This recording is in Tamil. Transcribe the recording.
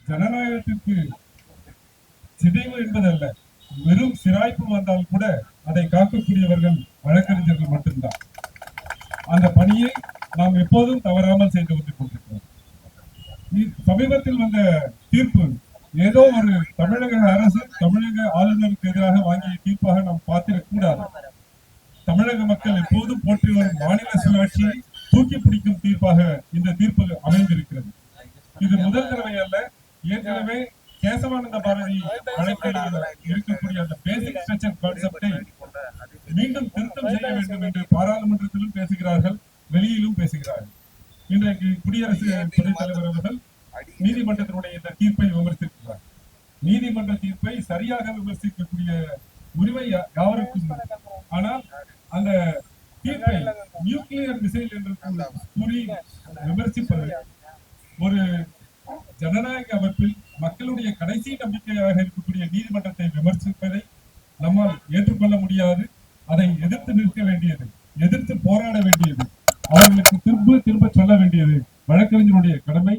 ஜனநாயகத்திற்கு சிதைவு என்பதல்ல, வெறும் சிராய்ப்பு வந்தால் கூட அதை காக்கக்கூடியவர்கள் வழக்கறிஞர்கள் மட்டும்தான். அந்த பணியை நாம் எப்போதும் தவறாமல் செய்து வந்து கொண்டிருக்கிறோம். சமீபத்தில் வந்த தீர்ப்பு ஏதோ ஒரு தமிழக அரசு தமிழக ஆளுநருக்கு எதிராக வாங்கிய தீர்ப்பாக நாம் பார்த்திடக்கூடாது. தமிழக மக்கள் எப்போதும் போற்றி வரும் மாநில சுயாட்சியை தூக்கி பிடிக்கும் தீர்ப்பாக இந்த தீர்ப்பு அமைந்திருக்கிறது. இது முதல் தடவை அல்ல. ஏற்கனவே கேசவானந்த பாரதி வழக்கில் இருக்கக்கூடிய அந்த பேசிக் ஸ்ட்ரக்சர் கான்செப்டை மீண்டும் திருத்தம் செய்ய வேண்டும் என்று பாராளுமன்றத்திலும் பேசுகிறார்கள், வெளியிலும் பேசுகிறார்கள். இன்றைக்கு குடியரசு துணைத் தலைவர் அவர்கள் நீதிமன்றத்தினுடைய இந்த தீர்ப்பை விமர்சிக்கிறார். நீதிமன்ற தீர்ப்பை சரியாக விமர்சிக்கக்கூடிய உரிமை யாருக்கும். ஆனால் அந்த தீர்ப்பை நியூக்ளியர் மிசைல் என்று கூறி விமர்சிப்பது ஒரு ஜனநாயக அமைப்பில் மக்களுடைய கடைசி நம்பிக்கையாக இருக்கக்கூடிய நீதிமன்றத்தை விமர்சிப்பதை நம்மால் ஏற்றுக்கொள்ள முடியாது. அதை எதிர்த்து நிற்க வேண்டியது, எதிர்த்து போராட வேண்டியது, அவர்களுக்கு திரும்ப திரும்ப சொல்ல வேண்டியது வழக்கறிஞருடைய கடமை.